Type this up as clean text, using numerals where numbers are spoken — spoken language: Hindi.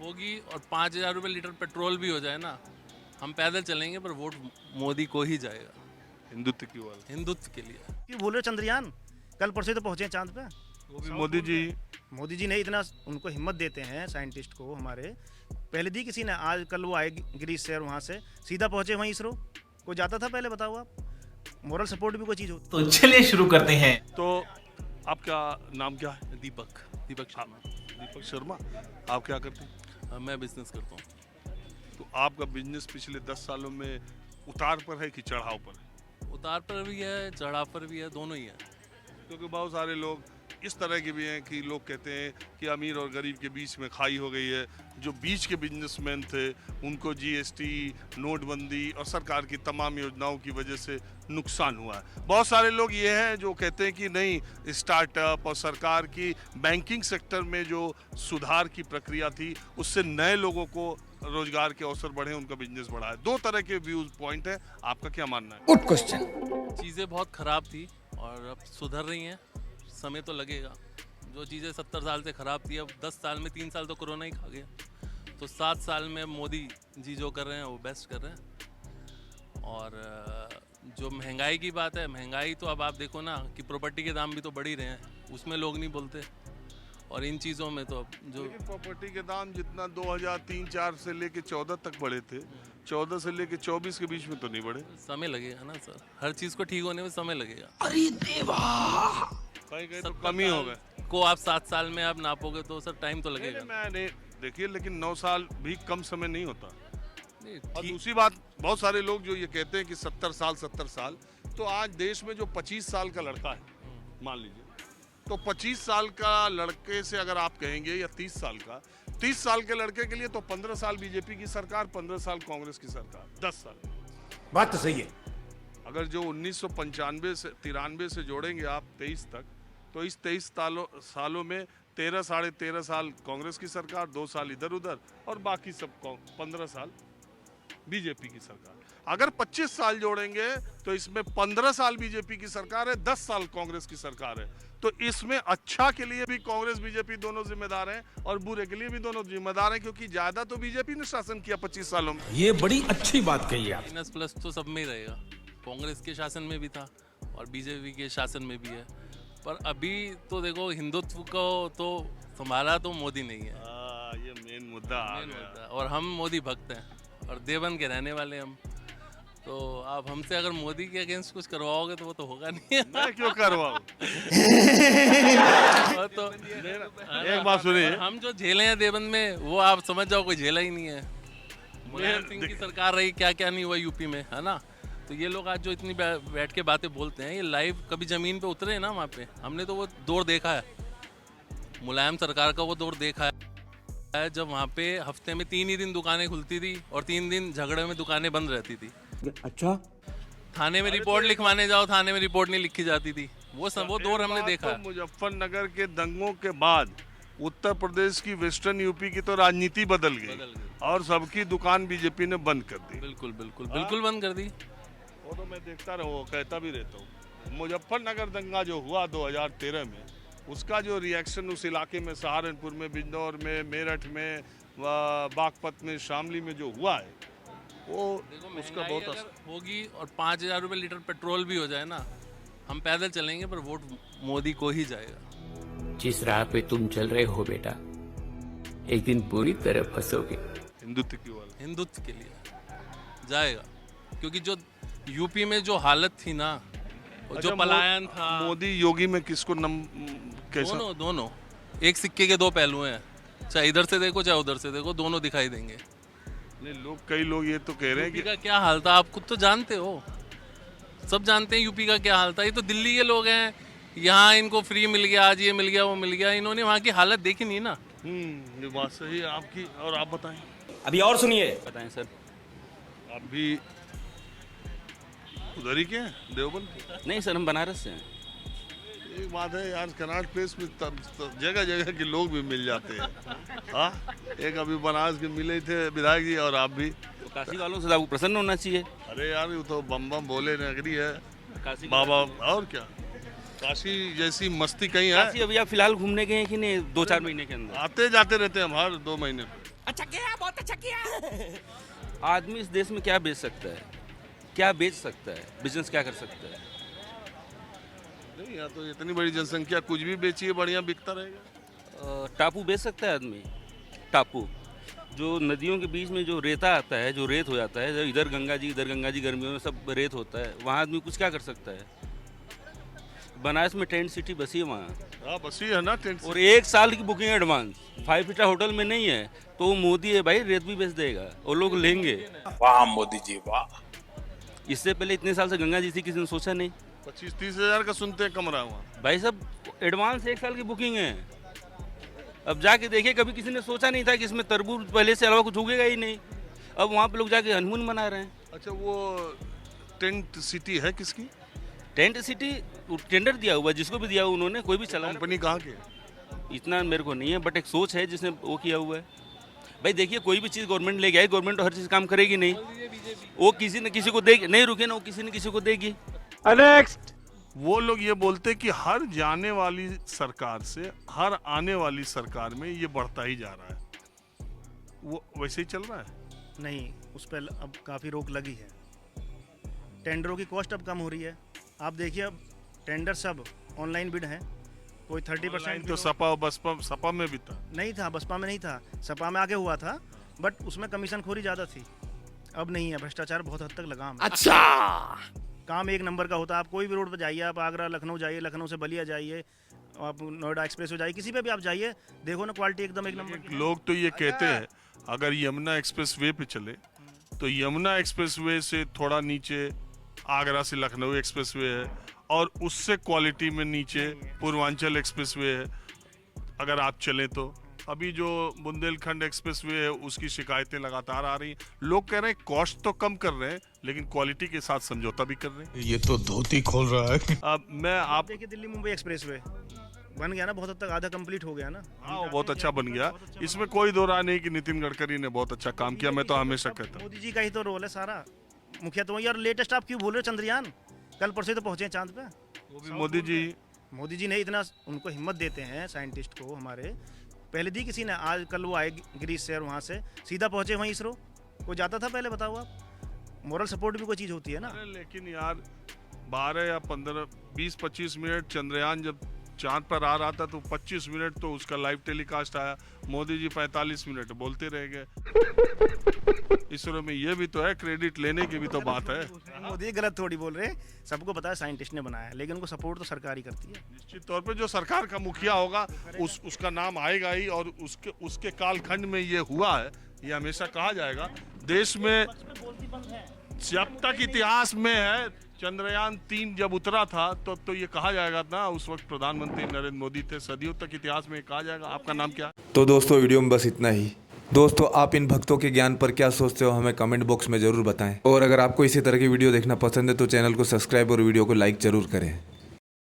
होगी और 5,000 रुपये लीटर पेट्रोल भी हो जाए ना, हम पैदल चलेंगे पर वोट मोदी को ही जाएगा। हिंदुत्व की वाला हिंदुत्व के लिए। क्यों बोल रहे हो चंद्रयान? कल परसों तो पहुंचे चांद पे। वो भी मोदी जी। मोदी जी ने इतना उनको हिम्मत देते हैं साइंटिस्ट को हमारे, पहले दी किसी ने? आज कल वो आए गिरीश सर वहाँ से सीधा पहुंचे वहीं इसरो। कोई जाता था पहले? बताओ आप। मोरल सपोर्ट भी कोई चीज़ होती। तो चलिए शुरू करते हैं। तो आपका नाम क्या है? दीपक शर्मा। दीपक शर्मा। आप क्या करते हैं? मैं बिजनेस करता हूँ। तो आपका बिजनेस पिछले 10 सालों में उतार पर है कि चढ़ाव पर है? उतार पर भी है, चढ़ाव पर भी है, दोनों ही है। क्योंकि बहुत सारे लोग इस तरह के भी हैं कि लोग कहते हैं कि अमीर और गरीब के बीच में खाई हो गई है। जो बीच के बिजनेसमैन थे उनको जीएसटी, नोटबंदी और सरकार की तमाम योजनाओं की वजह से नुकसान हुआ है। बहुत सारे लोग ये हैं जो कहते हैं कि नहीं, स्टार्टअप और सरकार की बैंकिंग सेक्टर में जो सुधार की प्रक्रिया थी उससे नए लोगों को रोजगार के अवसर बढ़े, उनका बिजनेस बढ़ा है। दो तरह के व्यूज पॉइंट है। आपका क्या मानना है? Good question. चीज़ें बहुत ख़राब थी और अब सुधर रही हैं, समय तो लगेगा। जो चीज़ें 70 साल से ख़राब थी, अब 10 साल में 3 साल तो कोरोना ही खा गया, तो 7 साल में मोदी जी जो कर रहे हैं वो बेस्ट कर रहे हैं। और जो महंगाई की बात है, महंगाई तो अब आप देखो ना कि प्रॉपर्टी के दाम भी तो बढ़ ही रहे हैं, उसमें लोग नहीं बोलते। और इन चीज़ों में तो जो लेकिन प्रॉपर्टी के दाम जितना 2003-04 से लेके 14 तक बढ़े थे, 14 से लेके 24 के बीच में तो नहीं बढ़े। समय लगेगा ना सर, हर चीज़ को ठीक होने में समय लगेगा। अरे देवा। कहीं कहीं तो कम ही हो गए। को आप 7 साल में आप नापोगे तो सर टाइम तो लगेगा। मैंने देखिए, लेकिन 9 साल भी कम समय नहीं होता। नहीं, और ठीक। दूसरी बात, बहुत सारे लोग जो ये कहते हैं कि 70 साल, तो आज देश में जो 25 साल का लड़का है, मान लीजिए, तो 25 साल का लड़के से अगर आप कहेंगे या 30 साल का, 30 साल के लड़के के लिए तो 15 साल बीजेपी की सरकार, 15 साल कांग्रेस की सरकार, 10 साल। बात तो सही है। अगर जो 1995 से 93 से जोड़ेंगे आप 23 तक, तो इस 23 सालों में 13 साढ़े 13 साल कांग्रेस की सरकार, 2 साल इधर उधर और बाकी सब 15 साल बीजेपी की सरकार। अगर 25 साल जोड़ेंगे तो इसमें 15 साल बीजेपी की सरकार है, 10 साल कांग्रेस की सरकार है। तो इसमें अच्छा के लिए भी कांग्रेस बीजेपी दोनों जिम्मेदार हैं और बुरे के लिए भी दोनों जिम्मेदार हैं, क्योंकि ज्यादा तो बीजेपी ने शासन किया 25 सालों में। ये बड़ी अच्छी बात कही आप। माइनस प्लस तो सब में ही रहेगा, कांग्रेस के शासन में भी था और बीजेपी के शासन में भी है। पर अभी तो देखो, हिंदुत्व को तो संभाला तो मोदी नहीं है, ये मेन मुद्दा आ मेन गया। मुद्दा। और हम मोदी भक्त हैं और देवबंद के रहने वाले हम, तो आप हमसे अगर मोदी के अगेंस्ट कुछ करवाओगे तो वो तो होगा नहीं। मैं क्यों करवाऊं? वो तो एक बात सुनिए, हम जो झेले हैं देवबंद में, वो आप समझ जाओ कोई झेला ही नहीं है। मुलायम सिंह की सरकार रही, क्या क्या नहीं हुआ यूपी में, है ना। तो ये लोग आज जो इतनी बैठ के बातें बोलते हैं, ये लाइव कभी जमीन पे उतरे हैं ना वहाँ पे, हमने तो वो दौर देखा है, मुलायम सरकार का वो दौर देखा है, जब वहाँ पे हफ्ते में 3 ही दिन दुकानें खुलती थी और 3 दिन झगड़े में दुकानें बंद रहती थी। अच्छा। थाने में रिपोर्ट लिखवाने जाओ, थाने में रिपोर्ट नहीं लिखी जाती थी। वो दौर हमने देखा है। मुजफ्फरनगर के दंगों के बाद उत्तर प्रदेश की, वेस्टर्न यूपी की तो राजनीति बदल गई और सबकी दुकान बीजेपी ने बंद कर दी। बिल्कुल बिल्कुल बिल्कुल बंद कर दी। वो तो मैं देखता रहूँ, कहता भी रहता हूँ। मुजफ्फरनगर दंगा जो हुआ 2013 में, उसका जो रिएक्शन उस इलाके में, सहारनपुर में, बिजनौर में, मेरठ में, बागपत में, शामली में जो हुआ है, वो उसका बहुत असर होगी। और 5,000 रुपये लीटर पेट्रोल भी हो जाए ना, हम पैदल चलेंगे पर वोट मोदी को ही जाएगा। जिस राह पे तुम चल रहे हो बेटा, एक दिन बुरी तरह फंसोगे। हिंदुत्व की वाला, हिंदुत्व के लिए जाएगा, क्योंकि जो यूपी में जो हालत थी ना, जो पलायन था। मोदी योगी में किसको कैसा? दोनों एक सिक्के के 2 पहलू हैं, चाहे इधर से देखो चाहे उधर से देखो, दोनों दिखाई देंगे। नहीं, कई लोग ये तो कह रहे हैं यूपी कि का क्या हाल था आप खुद तो जानते हो, सब जानते हैं यूपी का क्या हाल था। ये तो दिल्ली के लोग हैं, यहाँ इनको फ्री मिल गया, आज ये मिल गया वो मिल गया, इन्होंने वहाँ की हालत देखी नहीं ना। ये बात सही है आपकी। और आप बताएं। अभी और सुनिए। बताएं सर। आप भी उधर ही के हैं, देवबंद के? नहीं सर, हम बनारस से हैं। एक बात है यार, कनाट प्लेस में जगह जगह के लोग भी मिल जाते हैं। हाँ, एक अभी बनारस के मिले थे विधायक जी, और आप भी। तो काशी वालों से आपको प्रसन्न होना चाहिए। अरे यार, ये तो बम बम बोले नगरी है काशी बाबा, और क्या। काशी जैसी मस्ती कहीं है? काशी अभी आप फिलहाल घूमने गए हैं कि नहीं 2-4 महीने के अंदर? आते जाते रहते हैं हम हर 2 महीने पे। अच्छा किया, बहुत अच्छा किया। आदमी इस देश में क्या बेच सकता है, क्या बेच सकता है, बिजनेस क्या कर सकता है? नहीं, यहाँ तो इतनी बड़ी जनसंख्या, कुछ भी बेचिए बढ़िया बिकता रहेगा। टापू बेच सकता है आदमी? टापू जो नदियों के बीच में जो रेता आता है, जो रेत हो जाता है, इधर गंगा जी गर्मियों में सब रेत होता है, वहाँ आदमी कुछ क्या कर सकता है? बनारस में टेंट सिटी बसी है वहाँ, हाँ बस ही है ना टेंट। और 1 साल की बुकिंग एडवांस, 5 स्टार होटल में नहीं है तो वो मोदी है भाई, रेत भी बेच देगा और लोग लेंगे। वाह मोदी जी वाह। इससे पहले इतने साल से गंगा जी थी, किसी ने सोचा नहीं? 25-30 हज़ार का सुनते हैं कमरा वहाँ। भाई साहब एडवांस 1 साल की बुकिंग है। अब जाके देखिए, कभी किसी ने सोचा नहीं था कि इसमें तरबूज पहले से अलावा कुछ उगेगा ही नहीं। अब वहाँ पे लोग जाके हनीमून मना रहे हैं। अच्छा, वो टेंट सिटी है किसकी? टेंट सिटी टेंडर दिया हुआ, जिसको भी दिया हुआ उन्होंने, कोई भी चला। कंपनी कहाँ की है? इतना मेरे को नहीं है, बट एक सोच है जिसने वो किया हुआ है। भाई देखिए, कोई भी चीज़ गवर्नमेंट लेके आई, गवर्नमेंट तो हर चीज़ काम करेगी नहीं, वो किसी न किसी को देगी। नहीं रुके ना, वो किसी न किसी को देगी। नेक्स्ट। वो लोग ये बोलते कि हर जाने वाली सरकार से हर आने वाली सरकार में ये बढ़ता ही जा रहा है, वो वैसे ही चल रहा है? नहीं, उस पर अब काफ़ी रोक लगी है। टेंडरों की कॉस्ट अब कम हो रही है। आप देखिए, अब टेंडर सब ऑनलाइन बिड हैं। कोई 30% तो सपा में भी था। नहीं था, बसपा में नहीं था, सपा में आगे हुआ था, बट उसमें कमीशन खोरी ज़्यादा थी। अब नहीं है, भ्रष्टाचार बहुत हद तक लगाम है। अच्छा। काम एक नंबर का होता है। आप कोई भी रोड पर जाइए, आप आगरा लखनऊ जाइए, लखनऊ से बलिया जाइए, आप नोएडा एक्सप्रेस हो जाइए, किसी पे भी आप जाइए, देखो ना क्वालिटी एकदम एक नंबर की। लोग तो ये कहते हैं अगर यमुना एक्सप्रेस वे पे चले तो यमुना एक्सप्रेस वे से थोड़ा नीचे आगरा से लखनऊ एक्सप्रेस वे है, और उससे क्वालिटी में नीचे पूर्वांचल एक्सप्रेस वे है अगर आप चलें तो। अभी जो बुंदेलखंड एक्सप्रेस वे है उसकी शिकायतें लगातार आ रही हैं। लोग कह रहे हैं कॉस्ट तो कम कर रहे हैं लेकिन क्वालिटी के साथ समझौता भी कर रहे हैं। ये तो धोती खोल रहा है। अब मैं आप देखिए, दिल्ली मुंबई एक्सप्रेस वे बन गया ना, बहुत हद तक आधा कंप्लीट हो गया ना। हाँ, वो बहुत अच्छा बन गया। इसमें कोई दो राय नहीं कि नितिन गडकरी ने बहुत अच्छा काम किया, मैं तो हमेशा कहता हूँ। मोदी जी का ही तो रोल है सारा। मुखिया तो यार, लेटेस्ट आप क्यों बोल रहे हो? चंद्रयान कल परसों तो पहुंचे चांद पे। वो भी मोदी जी ने इतना उनको हिम्मत देते हैं साइंटिस्ट को हमारे। पहले दी किसी ने, आज कल वो आए गिरीश सर, वहाँ से सीधा पहुंचे वहीं इसरो। कोई जाता था पहले, बताओ आप? मोरल सपोर्ट भी कोई चीज़ होती है ना। लेकिन यार 12 या 15 20-25 मिनट चंद्रयान जब चांद पर आ रहा था तो 25 मिनट तो उसका लाइव टेलीकास्ट आया। मोदी जी 45 मिनट बोलते रह गए। इसरो में ये भी तो है, क्रेडिट लेने की भी तो बात है। मोदी गलत थोड़ी बोल रहे हैं, सबको पता है साइंटिस्ट ने बनाया है, लेकिन उनको सपोर्ट तो सरकार ही करती है। निश्चित तौर पे जो सरकार का मुखिया होगा उसका नाम आएगा ही, और उसके कालखंड में ये हुआ है, ये हमेशा कहा जाएगा। देश में जब तक इतिहास में है, चंद्रयान 3 जब उतरा था तो ये कहा जाएगा ना, उस वक्त प्रधानमंत्री नरेंद्र मोदी थे। सदियों तक इतिहास में कहा जाएगा। आपका नाम क्या है? तो दोस्तों, वीडियो में बस इतना ही। दोस्तों, आप इन भक्तों के ज्ञान पर क्या सोचते हो हमें कमेंट बॉक्स में ज़रूर बताएं, और अगर आपको इसी तरह की वीडियो देखना पसंद है तो चैनल को सब्सक्राइब और वीडियो को लाइक ज़रूर करें।